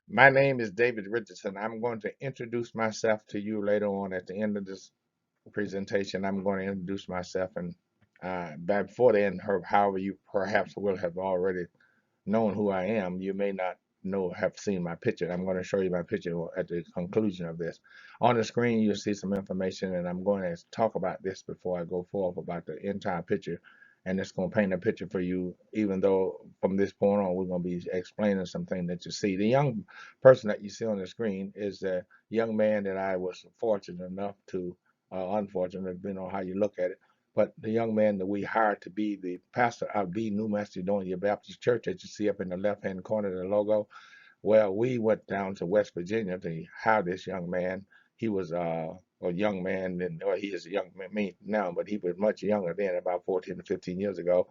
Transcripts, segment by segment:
My name is David Richardson. I'm going to introduce myself to you later on at the end of this presentation. I'm going to introduce myself, and before then, however, you perhaps will have already known who I am. You may not have seen my picture. I'm going to show you my picture at the conclusion of this. On the screen, you'll see some information, and I'm going to talk about this before I go forth about the entire picture. And it's going to paint a picture for you, even though from this point on, we're going to be explaining something that you see. The young person that you see on the screen is the young man that I was fortunate enough to, unfortunate, depending on how you look at it, but the young man that we hired to be the pastor of the New Macedonia Baptist Church that you see up in the left-hand corner of the logo, well, we went down to West Virginia to hire this young man. He was a young man, and well, he is a young man me now, but he was much younger then, about 14 to 15 years ago.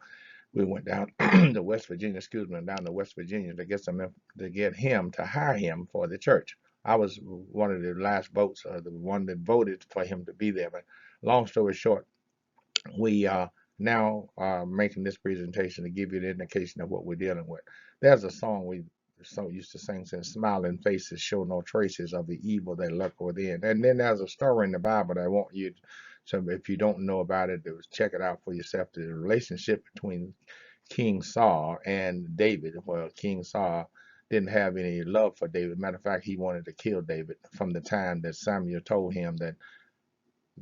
We went down to West Virginia, excuse me, down to West Virginia to get to get him to hire him for the church. I was one of the last votes, the one that voted for him to be there. But long story short, we now are making this presentation to give you an indication of what we're dealing with. There's a song we so used to sing, since smiling faces show no traces of the evil that lurk within. And then there's a story in the Bible that I want you to, so if you don't know about it, check it out for yourself. The relationship between King Saul and David. Well, King Saul didn't have any love for David. Matter of fact, he wanted to kill David from the time that Samuel told him that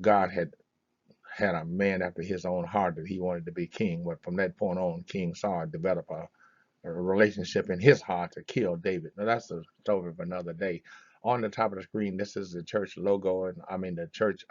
God had a man after his own heart that he wanted to be king. But from that point on, King Saul developed a relationship in his heart to kill David. Now that's a story of another day. On the top of the screen, this is the church logo, and I mean the church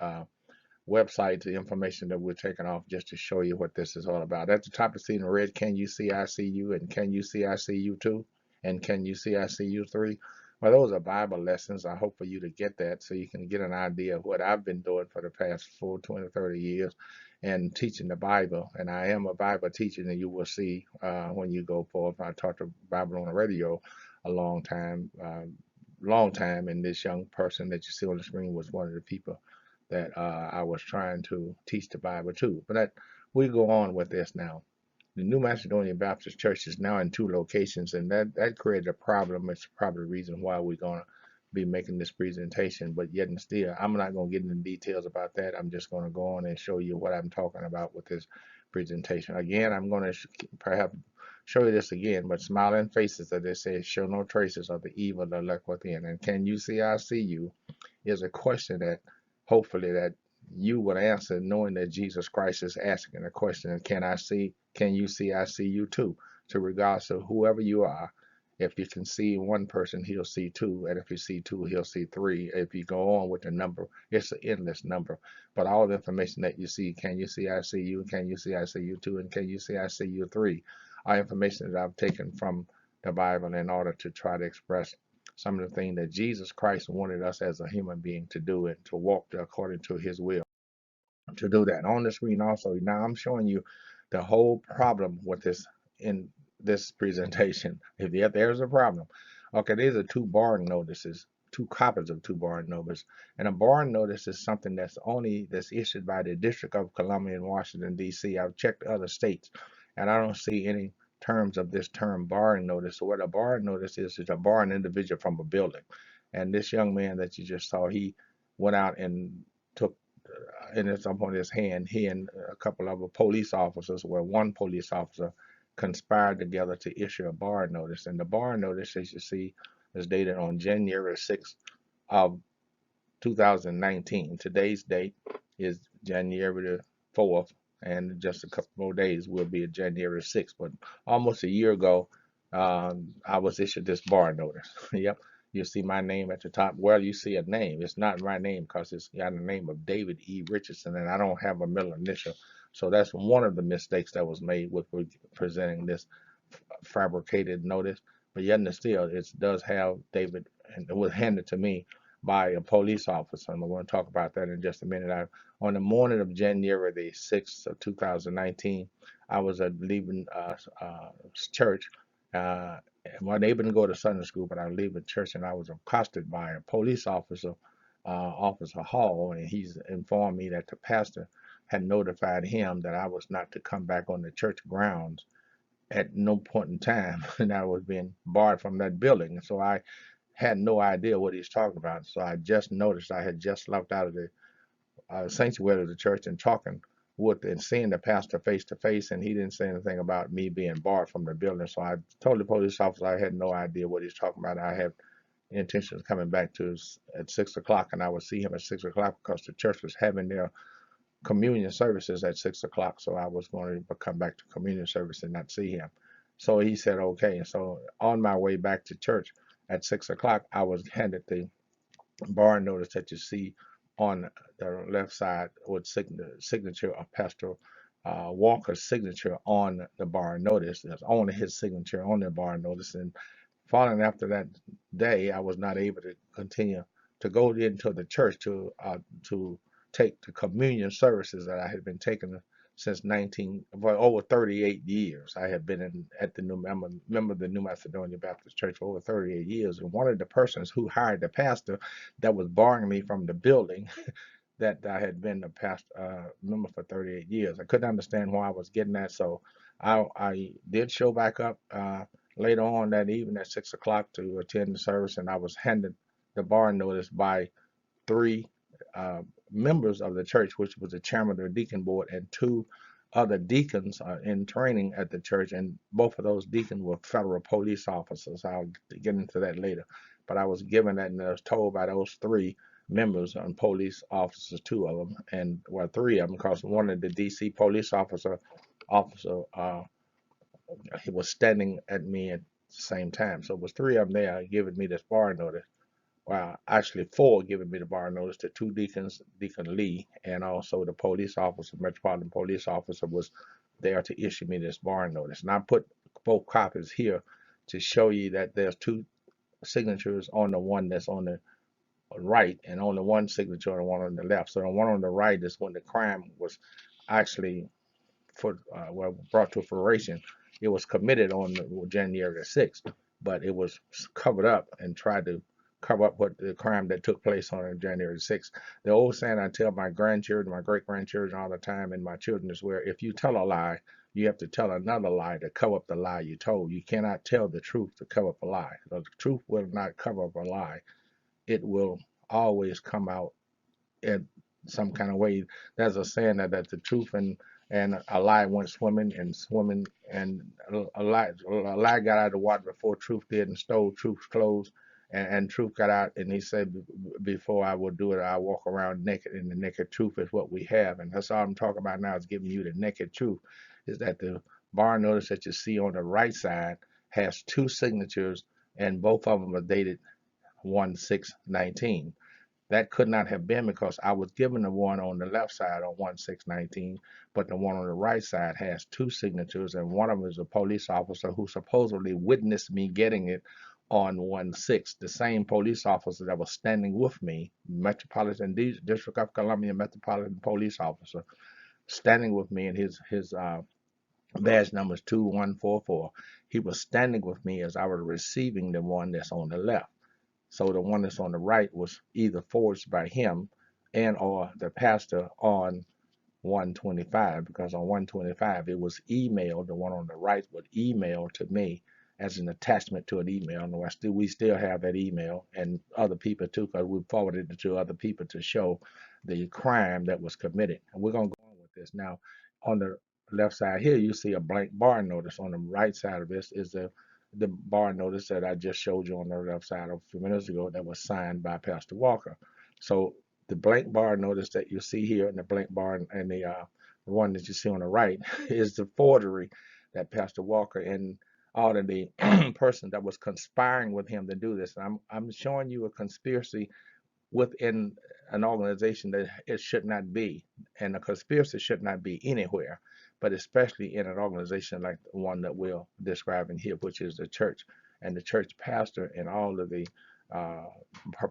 website, the information that we're taking off just to show you what this is all about. At the top of the screen in red, can you see I see you, and can you see I see you too, and can you see I see you three? Well, those are Bible lessons. I hope for you to get that so you can get an idea of what I've been doing for the past 20, 30 years and teaching the Bible. And I am a Bible teacher, and you will see when you go forth. I taught the Bible on the radio a long time, and this young person that you see on the screen was one of the people that I was trying to teach the Bible to. But we go on with this now. The New Macedonia Baptist Church is now in two locations, and that created a problem. It's probably the reason why we're going to be making this presentation. But yet and still, I'm not going to get into details about that. I'm just going to go on and show you what I'm talking about with this presentation. Again, I'm going to perhaps show you this again, but smiling faces, as they say, show no traces of the evil that lurk within. And can you see I see you is a question that hopefully that you would answer, knowing that Jesus Christ is asking a question. Can you see I see you too? To regardless of whoever you are, if you can see one person, he'll see two, and if you see two, he'll see three. If you go on with the number, it's an endless number. But all the information that you see, can you see I see you, can you see I see you two, and can you see I see you three, are information that I've taken from the Bible in order to try to express some of the things that Jesus Christ wanted us as a human being to do, and to walk according to his will to do that. On the screen also, now I'm showing you the whole problem with this in this presentation. If there's a problem. Okay, these are two barring notices, two copies of two barring notices. And a barring notice is something that's issued by the District of Columbia in Washington, D.C. I've checked other states, and I don't see any terms of this term barring notice. So what a barring notice is a barring individual from a building. And this young man that you just saw, he went out and took in some point his hand, he and a couple of police officers, where one police officer conspired together to issue a bar notice. And the bar notice, as you see, is dated on January 6th of 2019. Today's date is January the 4th, and just a couple more days will be January 6th. But almost a year ago, I was issued this bar notice. Yep. You see my name at the top. Well, you see a name. It's not my name because it's got the name of David E. Richardson, and I don't have a middle initial. So that's one of the mistakes that was made with presenting this fabricated notice. But yet and still, it does have David, and it was handed to me by a police officer. And we're going to talk about that in just a minute. On the morning of January the 6th of 2019, I was leaving church. Uh, I wasn't able to go to Sunday school, but I was leaving church, and I was accosted by a police officer, Officer Hall, and he's informed me that the pastor had notified him that I was not to come back on the church grounds at no point in time, and I was being barred from that building. So I had no idea what he's talking about. So I just noticed I had just left out of the sanctuary of the church and talking with and seeing the pastor face to face, and he didn't say anything about me being barred from the building. So I told the police officer I had no idea what he's talking about. I had intentions of coming back to at 6 o'clock, and I would see him at 6 o'clock because the church was having their communion services at 6 o'clock. So I was going to come back to communion service and not see him. So he said okay. And so on my way back to church at 6 o'clock, I was handed the bar notice that you see on the left side with signature of Pastor Walker's signature on the bar notice. There's only his signature on the bar notice. And following after that day, I was not able to continue to go into the church to take the communion services that I had been taking since well, over 38 years. I had been at the member of the New Macedonia Baptist Church for over 38 years, and one of the persons who hired the pastor that was barring me from the building that I had been a past member for 38 years. I couldn't understand why I was getting that, so I did show back up later on that evening at 6 o'clock to attend the service, and I was handed the bar notice by three uh, members of the church, which was the chairman of the deacon board, and two other deacons in training at the church, and both of those deacons were federal police officers. I'll get into that later. But I was given that, and I was told by those three members and police officers, two of them, and well, three of them, because one of the DC police officer he was standing at me at the same time. So it was three of them there giving me this bar notice. Well, actually four giving me the bar notice. The two deacons, Deacon Lee, and also the police officer, Metropolitan Police Officer, was there to issue me this bar notice. And I put both copies here to show you that there's two signatures on the one that's on the right, and only one signature on the one on the left. So the one on the right is when the crime was actually well, brought to fruition. It was committed on January the 6th, but it was covered up and tried to cover up what the crime that took place on January the 6th. The old saying I tell my grandchildren, my great grandchildren all the time, and my children is where if you tell a lie, you have to tell another lie to cover up the lie you told. You cannot tell the truth to cover up a lie. The truth will not cover up a lie. It will always come out in some kind of way. There's a saying that the truth and a lie went swimming and swimming, and a lie got out of the water before truth did and stole truth's clothes, and truth got out, and he said, before I will do it, I walk around naked, and the naked truth is what we have. And that's all I'm talking about now, is giving you the naked truth. Is that the bar notice that you see on the right side has two signatures, and both of them are dated 1/6/19. That could not have been because I was given the one on the left side on 1/6/19, but the one on the right side has two signatures, and one of them is a police officer who supposedly witnessed me getting it on 1/6. The same police officer that was standing with me, Metropolitan District of Columbia Metropolitan Police Officer, standing with me, and his badge number is 2144. He was standing with me as I was receiving the one that's on the left. So the one that's on the right was either forged by him and or the pastor on 125, because on 125 it was emailed. The one on the right was emailed to me as an attachment to an email. And we still have that email, and other people too, because we forwarded it to other people to show the crime that was committed. And we're gonna go on with this now. On the left side here, you see a blank bar notice. On the right side of this is the bar notice that I just showed you on the left side a few minutes ago that was signed by Pastor Walker. So the blank bar notice that you see here, and the blank bar and the one that you see on the right is the forgery that Pastor Walker and all of the person that was conspiring with him to do this. I'm showing you a conspiracy within an organization that it should not be, and a conspiracy should not be anywhere, but especially in an organization like the one that we're describing here, which is the church. And the church pastor and all of the uh,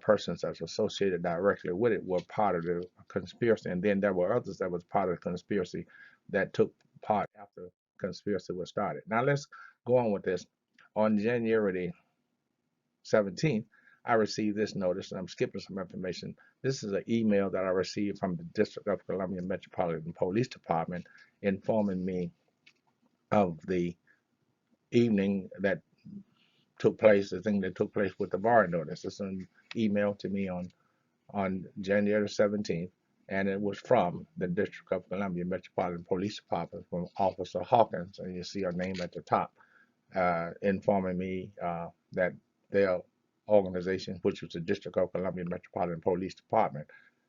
persons that's associated directly with it were part of the conspiracy, and then there were others that was part of the conspiracy that took part after the conspiracy was started. Now let's go on with this. On January 17th, I received this notice, and I'm skipping some information. This is an email that I received from the District of Columbia Metropolitan Police Department informing me of the evening that took place, the thing that took place with the bar notice. It's an email to me on January 17th, and it was from the District of Columbia Metropolitan Police Department from Officer Hawkins, and you see her name at the top, informing me that their organization, which was the District of Columbia Metropolitan Police Department,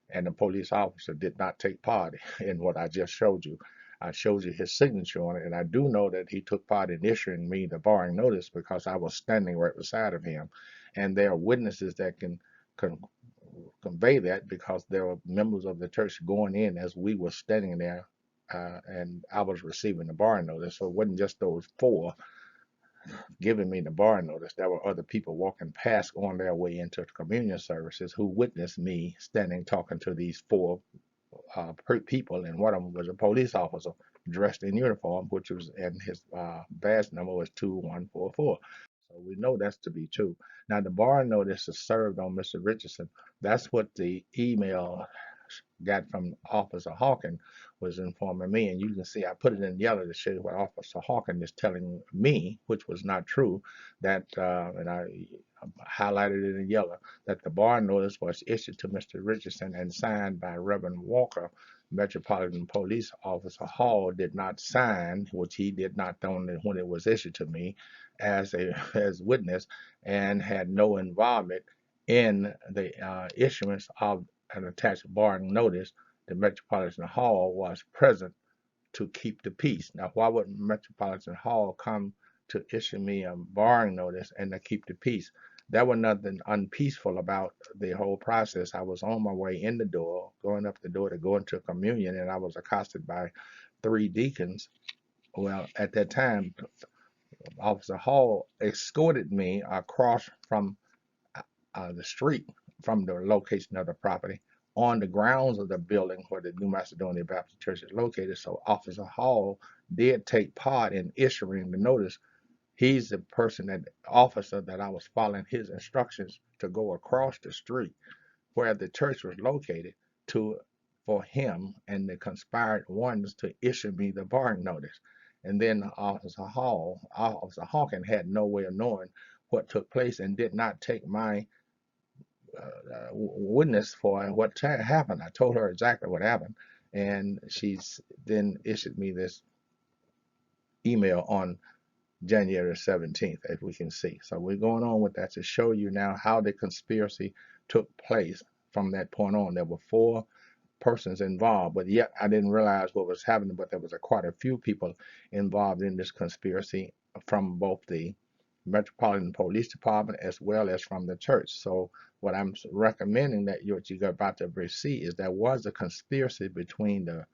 and the police officer did not take part in what I just showed you. I showed you his signature on it, and I do know that he took part in issuing me the barring notice because I was standing right beside of him, and there are witnesses that can convey that because there were members of the church going in as we were standing there, and I was receiving the barring notice. So it wasn't just those four giving me the bar notice. There were other people walking past on their way into the communion services who witnessed me standing talking to these four people, and one of them was a police officer dressed in uniform, which was, and his badge number was 2144. So we know that's to be true. Now, the bar notice is served on Mr. Richardson. That's what the email got from Officer Hawkins was informing me, and you can see I put it in yellow to show you what Officer Hawkins is telling me, which was not true. That and I highlighted it in yellow that the bar notice was issued to Mr. Richardson and signed by Reverend Walker. Metropolitan Police Officer Hall did not sign, which he did not know when it was issued to me, as witness, and had no involvement in the issuance of an attached barring notice. The Metropolitan Hall was present to keep the peace. Now, why would Metropolitan Hall come to issue me a barring notice and to keep the peace? There was nothing unpeaceful about the whole process. I was on my way in the door, going up the door to go into communion, and I was accosted by three deacons. Well, at that time, Officer Hall escorted me across from the street from the location of the property on the grounds of the building where the New Macedonia Baptist Church is located. So Officer Hall did take part in issuing the notice. He's the person, that officer, that I was following his instructions to go across the street where the church was located to for him and the conspired ones to issue me the barring notice. And then Officer Hawkins had no way of knowing what took place and did not take my witness for what happened. I told her exactly what happened, and she's then issued me this email on January 17th, as we can see. So we're going on with that to show you now how the conspiracy took place from that point on. There were four persons involved, but yet I didn't realize what was happening, but there was quite a few people involved in this conspiracy from both the Metropolitan Police Department as well as from the church. So what I'm recommending that what you're about to see is there was a conspiracy between the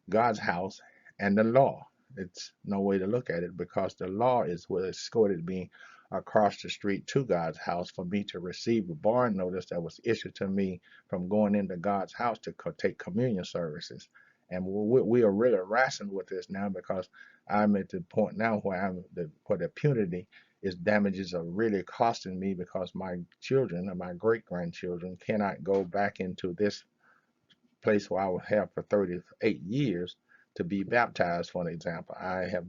God's house and the law. It's no way to look at it because the law is what escorted me across the street to God's house for me to receive a barring notice that was issued to me from going into God's house to take communion services. And we are really wrestling with this now because I'm at the point now where where the punity is damages are really costing me because my children and my great grandchildren cannot go back into this place where I was have for 38 years to be baptized, for an example. I have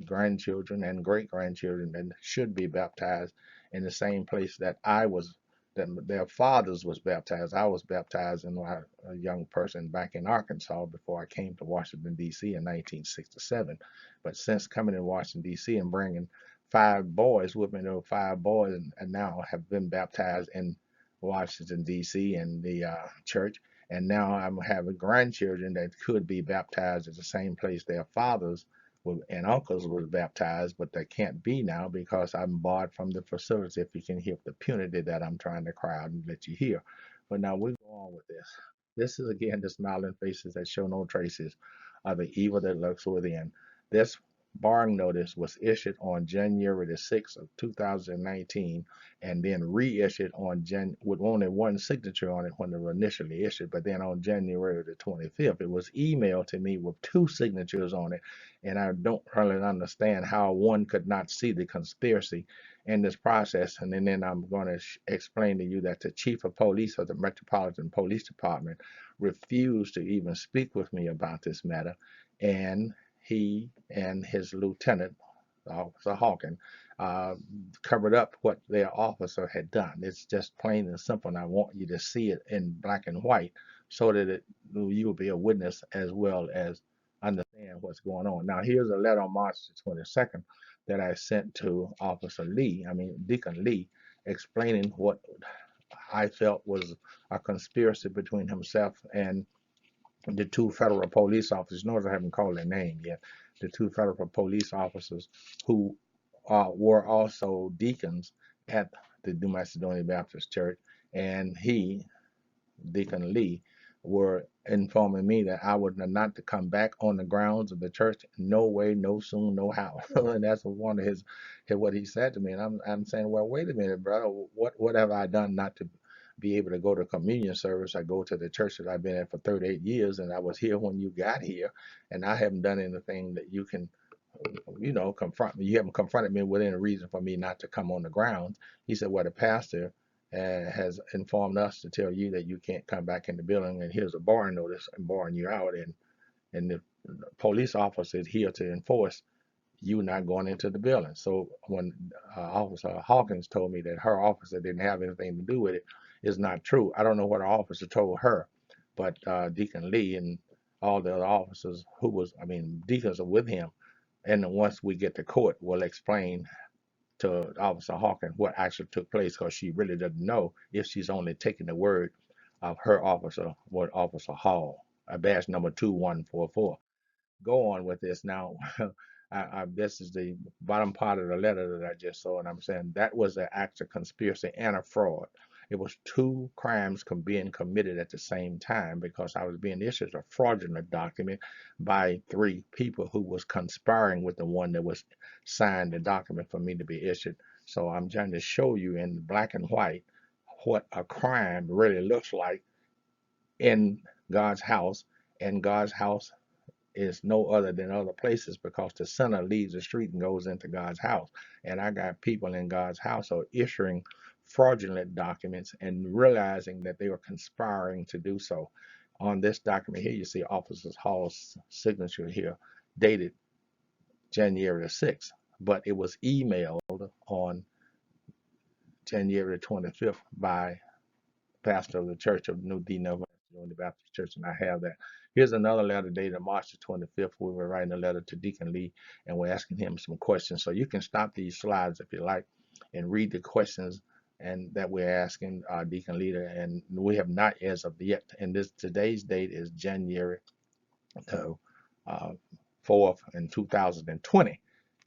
grandchildren and great grandchildren that should be baptized in the same place that I was, that their fathers was baptized. I was baptized in a young person back in Arkansas before I came to Washington, D.C. in 1967. But since coming to Washington, D.C. and bringing five boys with me, there were five boys, and now have been baptized in Washington, D.C. in the church. And now I'm having grandchildren that could be baptized at the same place their fathers and uncles was baptized, but they can't be now because I'm barred from the facility. If you can hear the punity that I'm trying to cry out and let you hear. But now we go on with this. This is again the smiling faces that show no traces of the evil that lurks within. This barring notice was issued on January the 6th of 2019 and then reissued on with only one signature on it when it was initially issued, but then on January the 25th it was emailed to me with two signatures on it, and I don't really understand how one could not see the conspiracy in this process. And then I'm going to explain to you that the chief of police of the Metropolitan Police Department refused to even speak with me about this matter, and he and his lieutenant, Officer Hawkins, uh, covered up what their officer had done. It's just plain and simple, and I want you to see it in black and white so that you will be a witness as well as understand what's going on. Now, here's a letter on March the 22nd that I sent to Deacon Lee, explaining what I felt was a conspiracy between himself and the two federal police officers. Notice I haven't called their name yet. The two federal police officers who were also deacons at the New Macedonian Baptist Church, and Deacon Lee, were informing me that I would not to come back on the grounds of the church. No way, no soon, no how. And that's one of what he said to me. And I'm saying, well, wait a minute, brother. What have I done not to be able to go to communion service? I go to the church that I've been at for 38 years, and I was here when you got here, and I haven't done anything that you can, confront me. You haven't confronted me with any reason for me not to come on the grounds. He said, well, the pastor has informed us to tell you that you can't come back in the building, and here's a bar notice and barring you out, and the police officer is here to enforce you not going into the building. So when Officer Hawkins told me that her officer didn't have anything to do with it, is not true. I don't know what her officer told her, but Deacon Lee and all the other officers deacons are with him, and once we get to court, we'll explain to Officer Hawkins what actually took place, because she really doesn't know if she's only taking the word of her officer, what Officer Hall, badge number 2144. Go on with this now. This is the bottom part of the letter that I just saw, and I'm saying that was an act of conspiracy and a fraud. It was two crimes being committed at the same time, because I was being issued a fraudulent document by three people who was conspiring with the one that was signed the document for me to be issued. So I'm trying to show you in black and white what a crime really looks like in God's house, and God's house is no other than other places, because the sinner leaves the street and goes into God's house. And I got people in God's house are issuing fraudulent documents and realizing that they were conspiring to do so. On this document here, you see Officer Hall's signature here, dated January the 6th, but it was emailed on January 25th by pastor of the Church of New the Baptist Church, and I have that. Here's another letter dated March the 25th. We were writing a letter to Deacon Lee, and we're asking him some questions. So you can stop these slides if you like and read the questions and that we're asking Deacon Lee, and we have not as of yet. And today's date is January the 4th in 2020.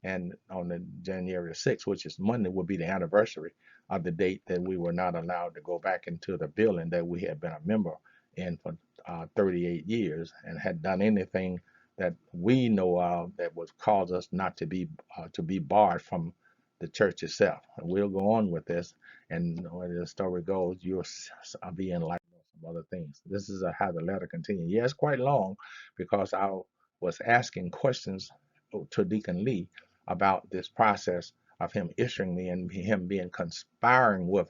And on the January 6th, which is Monday, will be the anniversary of the date that we were not allowed to go back into the building that we had been a member in for 38 years, and had done anything that we know of that would cause us not to be barred from the church itself. And we'll go on with this, and when the story goes, you'll be enlightened on some other things. This is how the letter continues. Yeah, it's quite long, because I was asking questions to Deacon Lee about this process of him issuing me and him being conspiring with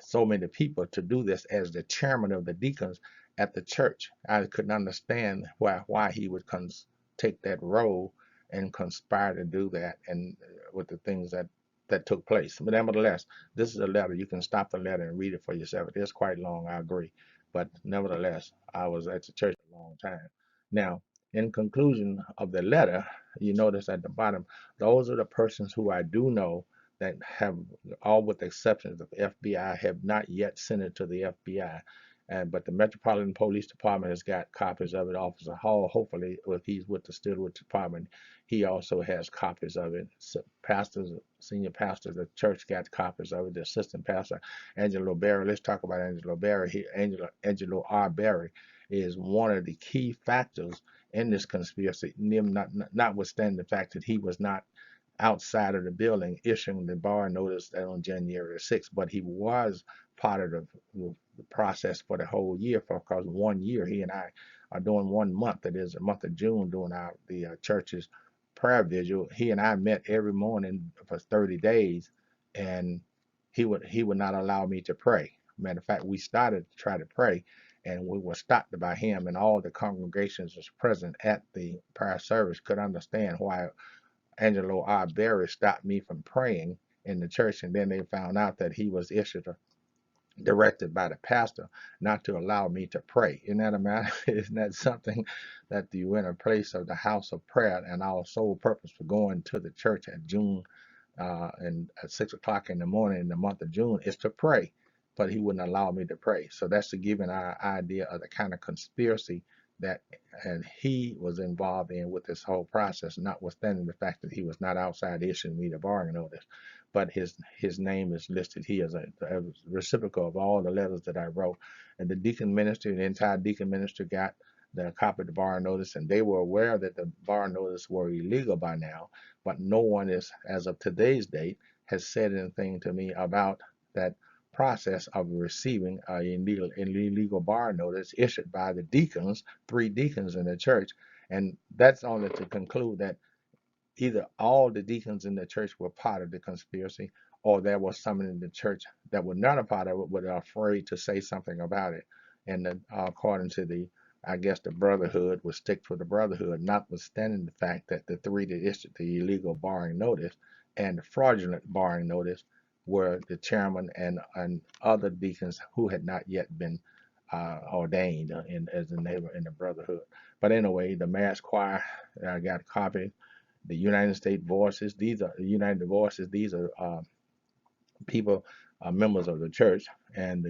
so many people to do this as the chairman of the deacons at the church. I couldn't understand why he would take that role and conspire to do that, and with the things that took place. But nevertheless, this is a letter. You can stop the letter and read it for yourself. It is quite long, I agree. But nevertheless, I was at the church a long time. Now, in conclusion of the letter, you notice at the bottom, those are the persons who I do know that have, all with the exceptions of the FBI, have not yet sent it to the FBI. But the Metropolitan Police Department has got copies of it. Officer Hall, hopefully, if he's with the Stillwood Department, he also has copies of it. So pastors, senior pastors of the church got copies of it. The assistant pastor, Angelo Berry. Let's talk about Angelo Berry here. Angelo R. Berry is one of the key factors in this conspiracy, notwithstanding the fact that he was not outside of the building issuing the bar notice on January 6th, but he was part of the process for the whole year, because 1 year he and I are doing 1 month, that is the month of June, doing the church's prayer vigil. He and I met every morning for 30 days, and he would not allow me to pray. Matter of fact, we started to try to pray, and we were stopped by him, and all the congregations was present at the prayer service could understand why Angelo R. Berry stopped me from praying in the church, and then they found out that he was directed by the pastor not to allow me to pray. Isn't that a matter? Isn't that something that you in a place of the house of prayer, and our sole purpose for going to the church at June and at 6 o'clock in the morning in the month of June is to pray, but he wouldn't allow me to pray. So that's to give an idea of the kind of conspiracy that and he was involved in with this whole process, notwithstanding the fact that he was not outside issuing me the bargaining notice, but his name is listed here as a reciprocal of all the letters that I wrote. And the deacon ministry, the entire deacon ministry got the copy of the bar notice, and they were aware that the bar notice were illegal by now, but no one is, as of today's date, has said anything to me about that process of receiving an illegal bar notice issued by the deacons, 3 deacons in the church. And that's only to conclude that either all the deacons in the church were part of the conspiracy, or there was some in the church that were not a part of it, but are afraid to say something about it. And according to I guess the brotherhood would stick to the brotherhood, notwithstanding the fact that the 3 that issued the illegal barring notice and the fraudulent barring notice were the chairman and other deacons who had not yet been ordained as a neighbor in the brotherhood. But anyway, the mass choir got copied. The United States Voices, these are the United Voices, these are people, members of the church, and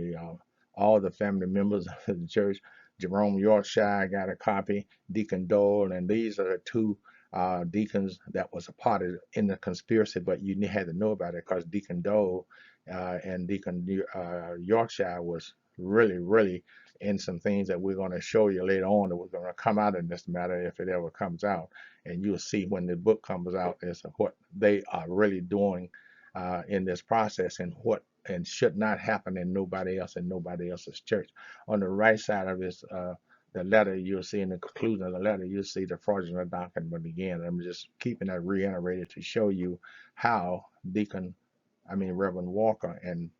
all the family members of the church. Jerome Yorkshire got a copy, Deacon Dole, and these are the 2 deacons that was a part of in the conspiracy, but you had to know about it because Deacon Dole and Deacon Yorkshire was really in some things that we're going to show you later on that we're going to come out in this matter if it ever comes out. And you'll see when the book comes out as to what they are really doing in this process and what and should not happen in nobody else in nobody else's church. On the right side of this, the letter, you'll see in the conclusion of the letter, you'll see the fraudulent doctrine. But again, I'm just keeping that reiterated to show you how Reverend Walker and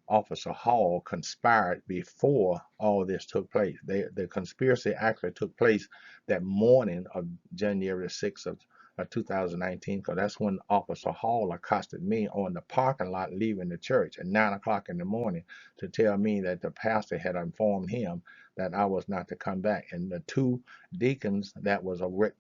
Officer Hall conspired before all this took place. The conspiracy actually took place that morning of January 6th of 2019, because that's when Officer Hall accosted me on the parking lot leaving the church at 9 o'clock in the morning to tell me that the pastor had informed him that I was not to come back. And the 2 deacons that was with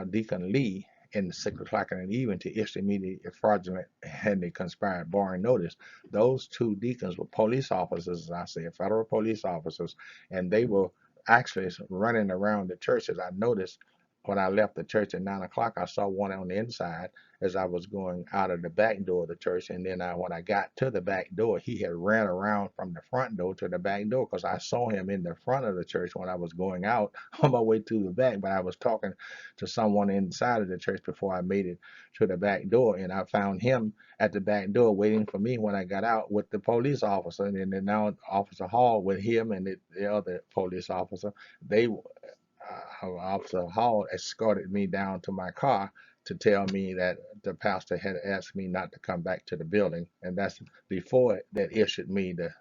Deacon Lee in 6 o'clock in the evening to issue me the fraudulent and the conspired barring notice. Those 2 deacons were police officers, as I said, federal police officers, and they were actually running around the church. As I noticed when I left the church at 9 o'clock, I saw one on the inside as I was going out of the back door of the church. And then when I got to the back door, he had ran around from the front door to the back door because I saw him in the front of the church when I was going out on my way to the back. But I was talking to someone inside of the church before I made it to the back door. And I found him at the back door waiting for me when I got out with the police officer. And then now Officer Hall with him and the other police officer, Officer Hall escorted me down to my car to tell me that the pastor had asked me not to come back to the building. And that's before that issued me the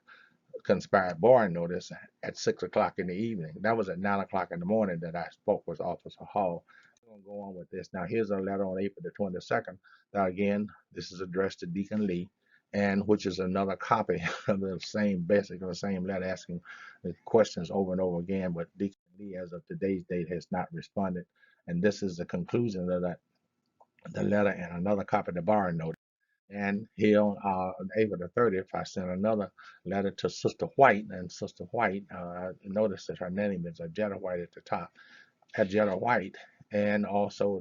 conspired barring notice at 6 o'clock in the evening. That was at 9 o'clock in the morning that I spoke with Officer Hall. I'm going to go on with this. Now, here's a letter on April the 22nd. Now, again, this is addressed to Deacon Lee, and which is another copy of the same, basically the same letter asking the questions over and over again. But Deacon Lee, as of today's date, has not responded. And this is the conclusion of the letter and another copy of the barring notice. And here on April the 30th, I sent another letter to Sister White, and Sister White, notice that her name is Jetta White at the top, Jetta White, and also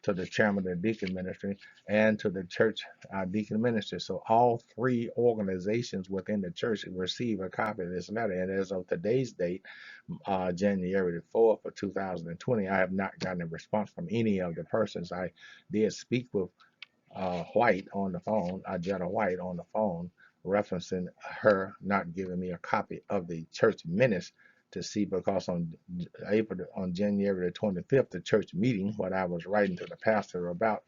to the chairman of the deacon ministry and to the church deacon ministry. So all 3 organizations within the church receive a copy of this letter. And as of today's date, January the 4th of 2020, I have not gotten a response from any of the persons. I did speak with White on the phone, Jetta White on the phone, referencing her not giving me a copy of the church minutes to see, because on January the 25th, the church meeting, what I was writing to the pastor about,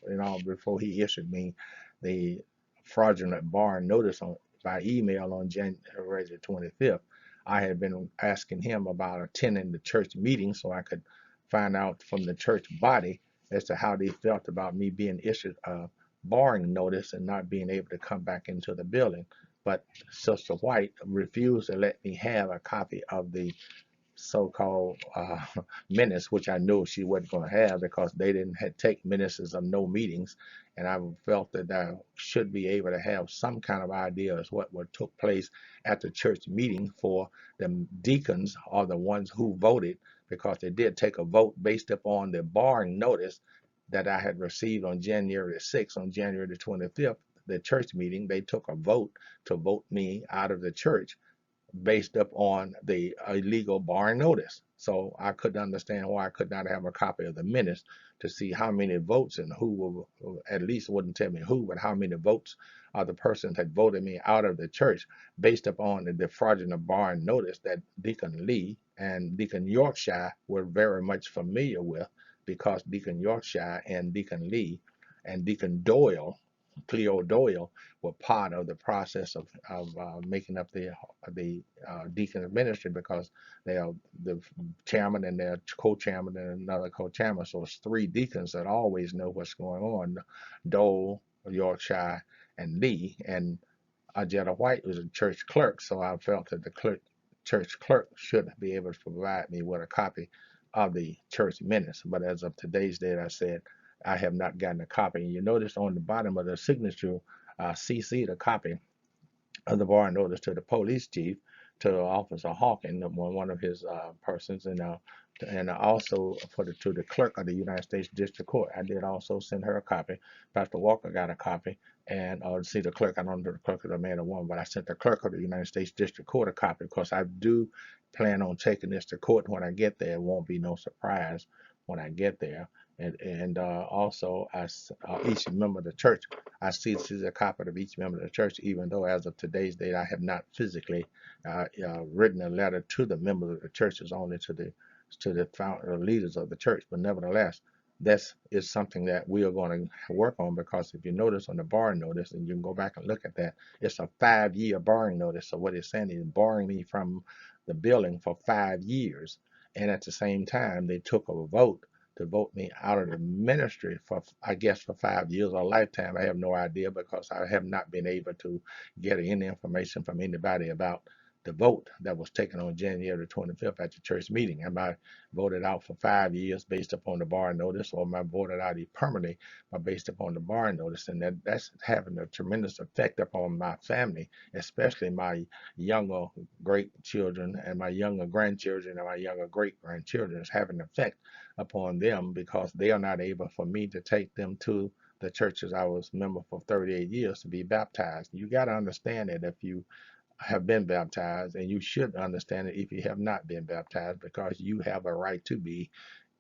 before he issued me the fraudulent barring notice by email on January the 25th, I had been asking him about attending the church meeting so I could find out from the church body as to how they felt about me being issued a barring notice and not being able to come back into the building. But Sister White refused to let me have a copy of the so-called minutes, which I knew she wasn't going to have because they didn't take minutes of no meetings, and I felt that I should be able to have some kind of idea as what took place at the church meeting for the deacons or the ones who voted, because they did take a vote based upon the barring notice that I had received on January 6th. On January the 25th, the church meeting, they took a vote to vote me out of the church based upon the illegal barring notice. So I couldn't understand why I could not have a copy of the minutes to see how many votes and who will, at least wouldn't tell me who, but how many votes of the persons had voted me out of the church based upon the fraudulent barring notice that Deacon Lee and Deacon Yorkshire were very much familiar with, because Deacon Yorkshire and Deacon Lee and Deacon Doyle, Cleo Doyle, were part of the process of making up the deacon ministry, because they are the chairman and their co-chairman and another co-chairman. So it's three deacons that always know what's going on: Dole, Yorkshire, and Lee. And Ajetta White was a church clerk, so I felt that the church clerk should be able to provide me with a copy of the church minutes. But as of today's date, I said I have not gotten a copy. And you notice on the bottom of the signature, CC'd a copy of the bar notice to the police chief, to Officer Hawkins, one of his persons, and also to the clerk of the United States District Court. I did also send her a copy. Pastor Walker got a copy, and see the clerk. I don't know the clerk of the man or woman, but I sent the clerk of the United States District Court a copy, because I do plan on taking this to court when I get there. It won't be no surprise when I get there. And also, each member of the church, I see this is a copy of each member of the church, even though as of today's date, I have not physically written a letter to the members of the churches, only to the founder, leaders of the church. But nevertheless, this is something that we are going to work on, because if you notice on the barring notice, and you can go back and look at that, it's a 5-year barring notice. So what it's saying is barring me from the building for 5 years. And at the same time, they took a vote to vote me out of the ministry for, I guess, for 5 years or a lifetime. I have no idea, because I have not been able to get any information from anybody about the vote that was taken on January 25th at the church meeting. Am I voted out for 5 years based upon the bar notice, or am I voted out permanently based upon the bar notice? And that's having a tremendous effect upon my family, especially my younger great children and my younger grandchildren and my younger great grandchildren. It's having an effect upon them, because they are not able for me to take them to the churches I was a member for 38 years to be baptized. You got to understand that if you have been baptized, and you should understand it if you have not been baptized, because you have a right to be,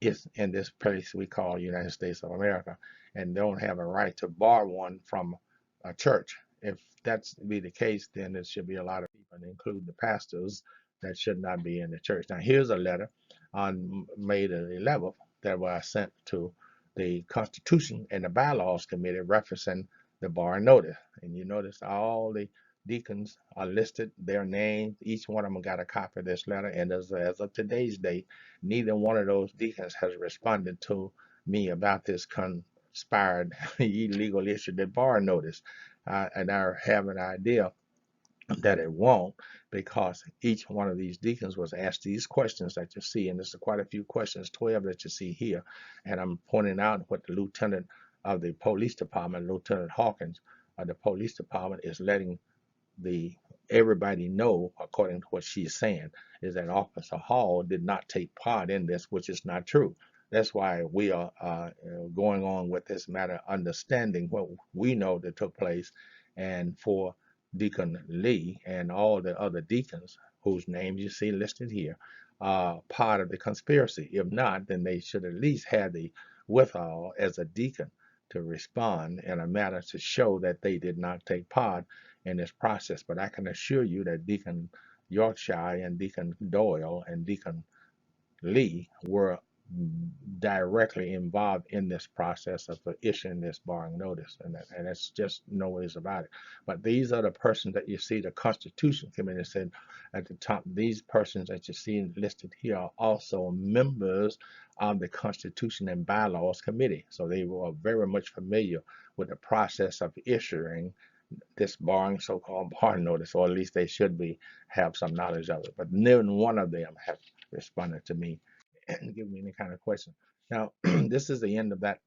is in this place we call United States of America, and don't have a right to bar one from a church. If that's be the case, then there should be a lot of people, including the pastors, that should not be in the church. Now, here's a letter on May the 11th that was sent to the Constitution and the Bylaws Committee referencing the bar notice. And you notice all the deacons are listed, their names. Each one of them got a copy of this letter. And as of today's date, neither one of those deacons has responded to me about this conspired illegal issue, that bar notice. And I have an idea that it won't, because each one of these deacons was asked these questions that you see, and there's quite a few questions, 12 that you see here, and I'm pointing out what the lieutenant of the police department, Lieutenant Hawkins of the police department, is letting the everybody know, according to what she's saying, is that Officer Hall did not take part in this, which is not true. That's why we are going on with this matter, understanding what we know that took place, and for Deacon Lee and all the other deacons whose names you see listed here, part of the conspiracy. If not, then they should at least have the withal as a deacon to respond in a manner to show that they did not take part in this process. But I can assure you that Deacon Yorkshire and Deacon Doyle and Deacon Lee were directly involved in this process of issuing this barring notice, and it's just no ways about it. But these are the persons that you see the Constitution Committee said at the top. These persons that you see listed here are also members of the Constitution and Bylaws Committee, so they were very much familiar with the process of issuing this barring, so-called barring notice, or at least they should be have some knowledge of it. But neither one of them have responded to me and give me any kind of question. Now, this is the end of that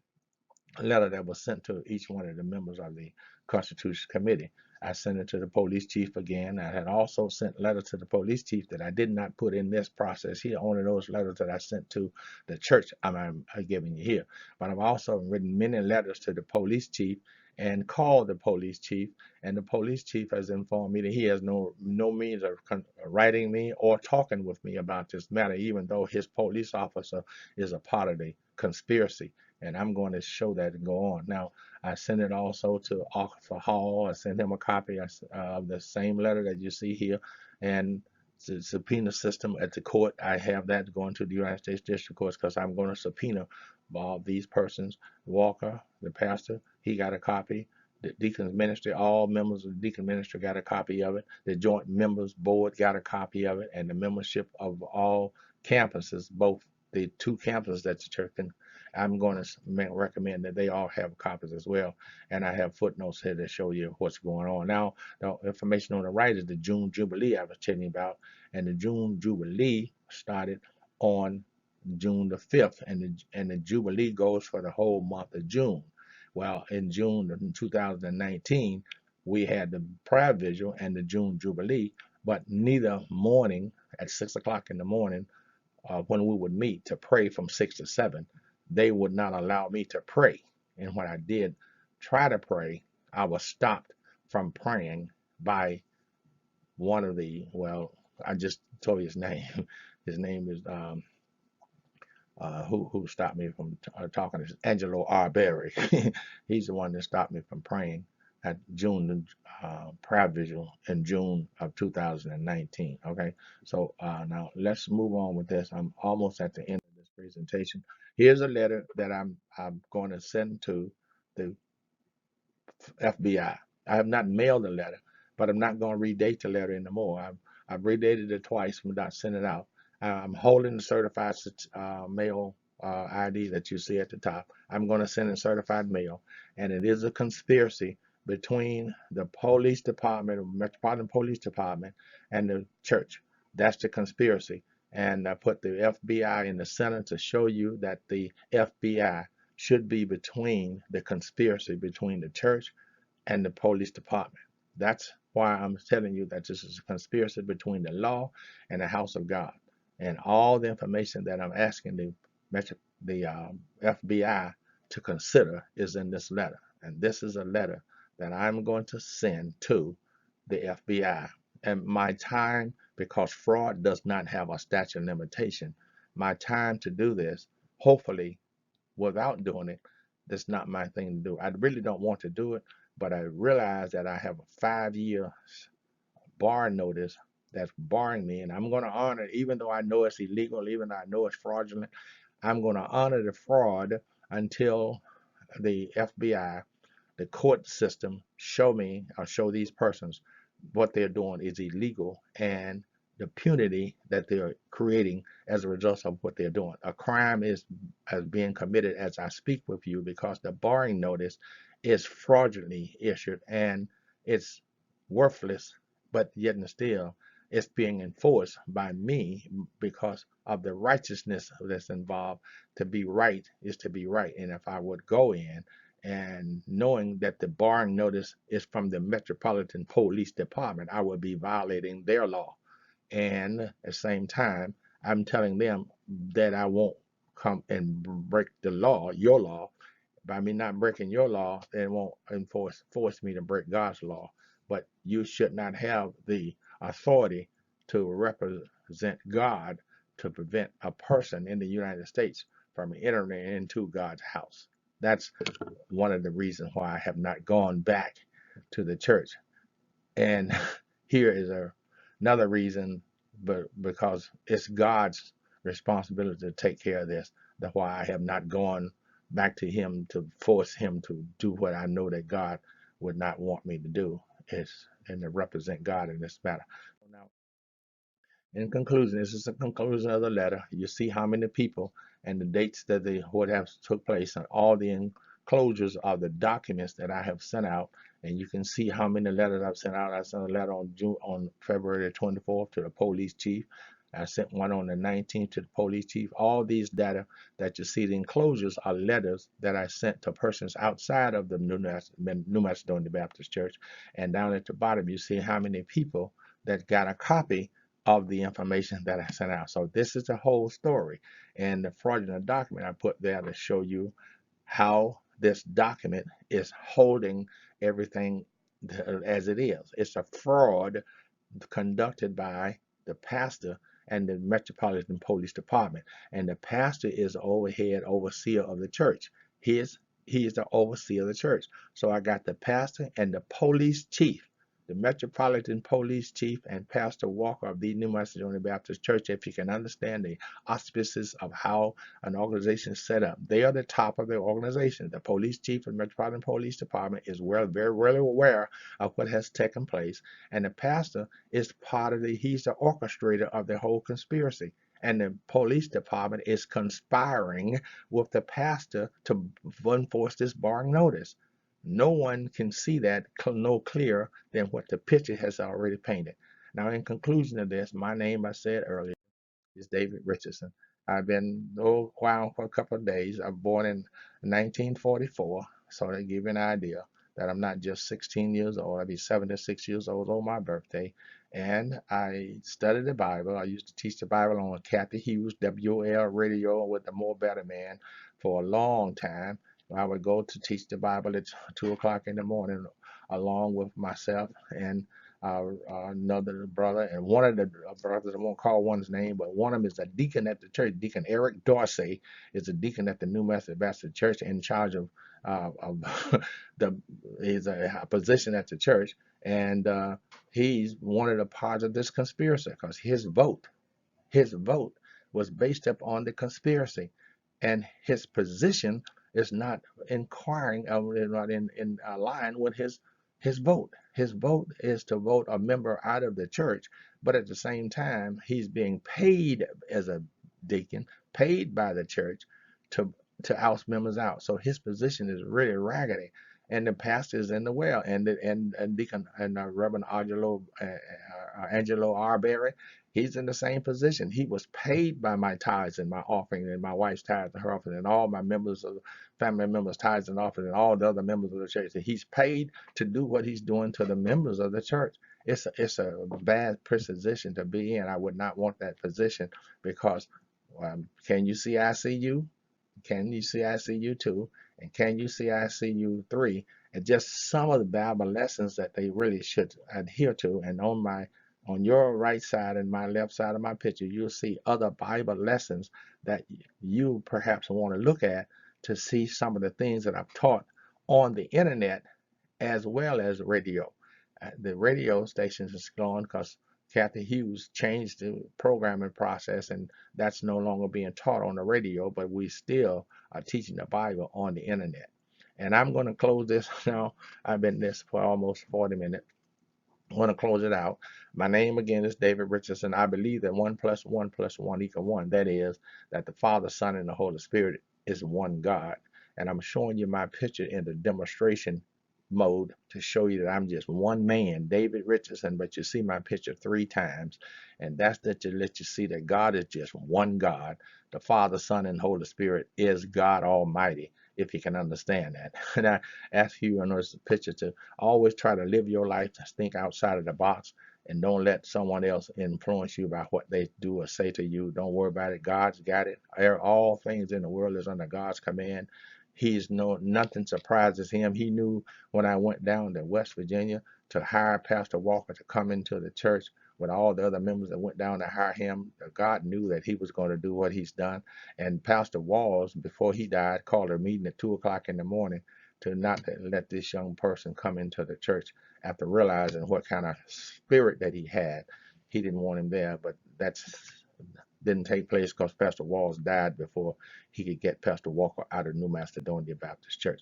letter that was sent to each one of the members of the Constitution Committee. I sent it to the police chief again. I had also sent letters to the police chief that I did not put in this process here, only those letters that I sent to the church I'm giving you here. But I've also written many letters to the police chief and called the police chief, and the police chief has informed me that he has no means of writing me or talking with me about this matter, even though his police officer is a part of the conspiracy. And I'm going to show that and go on. Now, I sent it also to Officer Hall. I sent him a copy of the same letter that you see here. And the subpoena system at the court, I have that going to the United States District Courts because I'm going to subpoena all these persons. Walker, the pastor, he got a copy. The deacon's ministry, all members of the deacon ministry got a copy of it. The joint members board got a copy of it. And the membership of all campuses, both the two campuses that the church can, I'm going to recommend that they all have copies as well. And I have footnotes here that show you what's going on. Now, the information on the right is the June Jubilee I was telling you about. And the June Jubilee started on June the 5th. And the Jubilee goes for the whole month of June. Well, in June of 2019, we had the prayer vigil and the June Jubilee, but neither morning at 6 o'clock in the morning when we would meet to pray from 6 to 7, they would not allow me to pray. And when I did try to pray, I was stopped from praying by one of the, well, I just told you his name. His name is, who stopped me from talking, is Angelo Arbery. He's the one that stopped me from praying at June prayer vigil in June of 2019. Okay, so now let's move on with this. I'm almost at the end of this presentation. Here's a letter that I'm going to send to the FBI. I have not mailed the letter, but I'm not going to redate the letter anymore. I've redated it twice without sending it out. I'm holding the certified mail ID that you see at the top. I'm going to send in certified mail, and it is a conspiracy between the police department, Metropolitan Police Department, and the church. That's the conspiracy. And I put the FBI in the center to show you that the FBI should be between the conspiracy between the church and the police department. That's why I'm telling you that this is a conspiracy between the law and the house of God. And all the information that I'm asking the FBI to consider is in this letter. And this is a letter that I'm going to send to the FBI. And my time, because fraud does not have a statute of limitation, my time to do this, hopefully without doing it, that's not my thing to do. I really don't want to do it, but I realize that I have a 5-year bar notice that's barring me, and I'm going to honor it, even though I know it's illegal, even though I know it's fraudulent. I'm going to honor the fraud until the FBI, the court system, show me or show these persons what they're doing is illegal and the punity that they're creating as a result of what they're doing. A crime is being committed as I speak with you because the barring notice is fraudulently issued and it's worthless, but yet and still it's being enforced by me because of the righteousness that's involved. To be right is to be right. And if I would go in and knowing that the barring notice is from the Metropolitan Police Department, I would be violating their law. And at the same time, I'm telling them that I won't come and break the law, your law. By me not breaking your law, they won't force me to break God's law. But you should not have the authority to represent God to prevent a person in the United States from entering into God's house. That's one of the reasons why I have not gone back to the church. And here is another reason, but because it's God's responsibility to take care of this. That's why I have not gone back to him to force him to do what I know that God would not want me to do, is and to represent God in this matter. Now, in conclusion, this is the conclusion of the letter. You see how many people and the dates that they what have took place and all the enclosures of the documents that I have sent out, and you can see how many letters I've sent out. I sent a letter on February 24th to the police chief. I sent one on the 19th to the police chief. All these data that you see, the enclosures are letters that I sent to persons outside of the New Macedonia Baptist Church. And down at the bottom, you see how many people that got a copy of the information that I sent out. So this is the whole story. And the fraudulent document I put there to show you how this document is holding everything as it is. It's a fraud conducted by the pastor and the Metropolitan Police Department. And the pastor is the overseer of the church. He is the overseer of the church. So I got the pastor and the police chief, the Metropolitan Police Chief and Pastor Walker of the New Macedonia Baptist Church, if you can understand the auspices of how an organization is set up. They are the top of the organization. The police chief of the Metropolitan Police Department is very, really aware of what has taken place. And the pastor is he's the orchestrator of the whole conspiracy. And the police department is conspiring with the pastor to enforce this barring notice. No one can see that no clearer than what the picture has already painted. Now, in conclusion of this, my name, I said earlier, is David Richardson. I've been around for a couple of days. I was born in 1944, so to give you an idea that I'm not just 16 years old. I'll be 76 years old on my birthday. And I studied the Bible. I used to teach the Bible on Kathy Hughes, WL radio with the More Better Man for a long time. I would go to teach the Bible at 2 o'clock in the morning along with myself and another brother, and one of the brothers, I won't call one's name, but one of them is a deacon at the church. Deacon Eric Dorsey is a deacon at the New Methodist Baptist Church in charge of the he's a position at the church, and he's one of the parts of this conspiracy because his vote was based upon the conspiracy, and his position is not inquiring, not in line with his vote. His vote is to vote a member out of the church, but at the same time, he's being paid as a deacon, paid by the church to oust members out. So his position is really raggedy. And the pastor is in the well, and Deacon and Reverend Angelo Arbery, he's in the same position. He was paid by my tithes and my offering and my wife's tithes and her offering and all my members of family members' tithes and offering and all the other members of the church. And he's paid to do what he's doing to the members of the church. It's a bad position to be in. I would not want that position because can you see I see you? Can you see I see you too? And can you see I see you three? And just some of the Bible lessons that they really should adhere to. And on your right side and my left side of my picture, you'll see other Bible lessons that you perhaps want to look at to see some of the things that I've taught on the internet as well as radio. The radio stations is gone because Kathy Hughes changed the programming process, and that's no longer being taught on the radio, but we still are teaching the Bible on the internet. And I'm going to close this now. I've been this for almost 40 minutes. I want to close it out. My name again is David Richardson. I believe that 1 + 1 + 1 = 1. That is, that the Father, Son, and the Holy Spirit is one God. And I'm showing you my picture in the demonstration mode to show you that I'm just one man, David Richardson, but you see my picture 3 times. And that's to let you see that God is just one God. The Father, Son, and Holy Spirit is God Almighty, if you can understand that. And I ask you in this picture to always try to live your life, to think outside of the box, and don't let someone else influence you by what they do or say to you. Don't worry about it. God's got it. All things in the world is under God's command. Nothing surprises him. He knew when I went down to West Virginia to hire Pastor Walker to come into the church with all the other members that went down to hire him. God knew that he was going to do what he's done. And Pastor Walls, before he died, called a meeting at 2 o'clock in the morning to not let this young person come into the church after realizing what kind of spirit that he had. He didn't want him there, but that's didn't take place because Pastor Walls died before he could get Pastor Walker out of New Macedonia Baptist Church.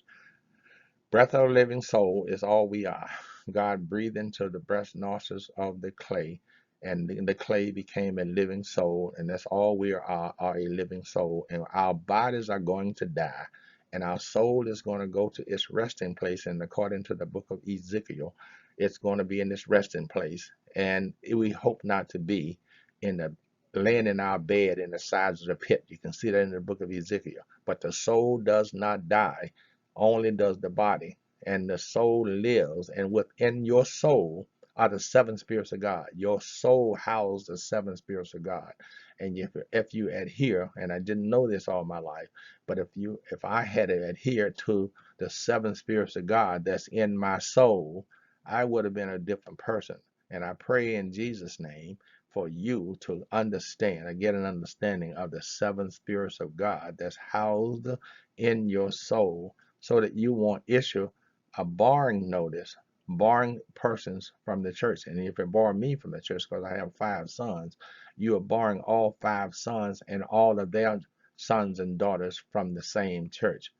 Breath of the living soul is all we are. God breathed into the breast nostrils of the clay, and the clay became a living soul, and that's all we are a living soul. And our bodies are going to die, and our soul is going to go to its resting place. And according to the book of Ezekiel, it's going to be in this resting place. And we hope not to be in the laying in our bed in the sides of the pit. You can see that in the book of Ezekiel. But the soul does not die, only does the body, and the soul lives. And within your soul are the seven spirits of God. Your soul houses the seven spirits of God. And if you adhere, and I didn't know this all my life, but if I had adhered to the seven spirits of God that's in my soul, I would have been a different person. And I pray in Jesus' name for you to understand and get an understanding of the seven spirits of God that's housed in your soul, so that you won't issue a barring notice, barring persons from the church. And if it bar me from the church, because I have 5 sons, you are barring all 5 sons and all of their sons and daughters from the same church.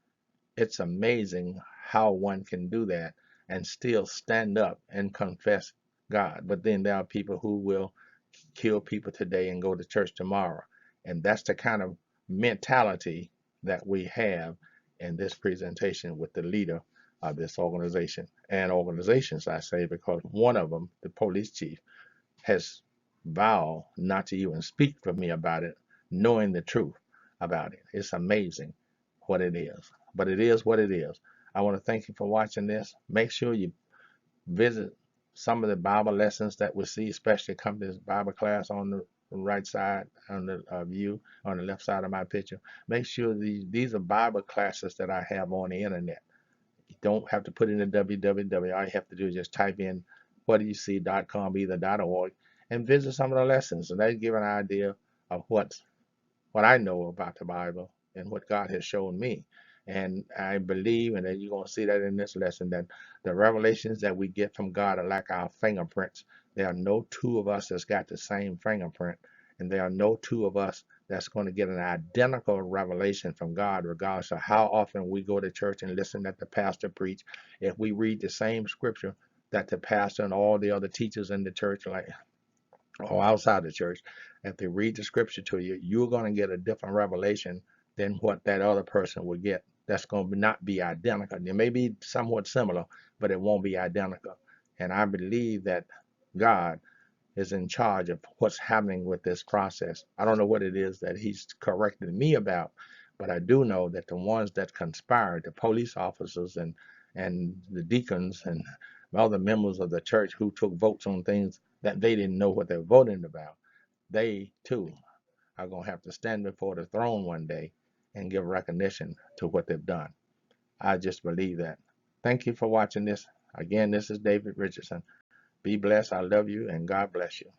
It's amazing how one can do that and still stand up and confess God. But then there are people who will kill people today and go to church tomorrow. And that's the kind of mentality that we have in this presentation with the leader of this organization. And organizations, I say, because one of them, the police chief, has vowed not to even speak for me about it, knowing the truth about it. It's amazing what it is. But it is what it is. I want to thank you for watching this. Make sure you visit some of the Bible lessons that we see, especially come to this Bible class on the right side on the view, on the left side of my picture. Make sure these are Bible classes that I have on the internet. You don't have to put in the www. All you have to do is just type in whatdoyouSee.com, either .org, and visit some of the lessons. And they give an idea of what I know about the Bible and what God has shown me. And I believe, and you're going to see that in this lesson, that the revelations that we get from God are like our fingerprints. There are no 2 of us that's got the same fingerprint, and there are no 2 of us that's going to get an identical revelation from God, regardless of how often we go to church and listen at the pastor preach. If we read the same scripture that the pastor and all the other teachers in the church, like or outside the church, if they read the scripture to you, you're going to get a different revelation than what that other person would get. That's going to not be identical. It may be somewhat similar, but it won't be identical. And I believe that God is in charge of what's happening with this process. I don't know what it is that he's correcting me about, but I do know that the ones that conspired, the police officers and the deacons and other members of the church who took votes on things that they didn't know what they were voting about, they too are going to have to stand before the throne one day and give recognition to what they've done. I just believe that. Thank you for watching this. Again, this is David Richardson. Be blessed. I love you, and God bless you.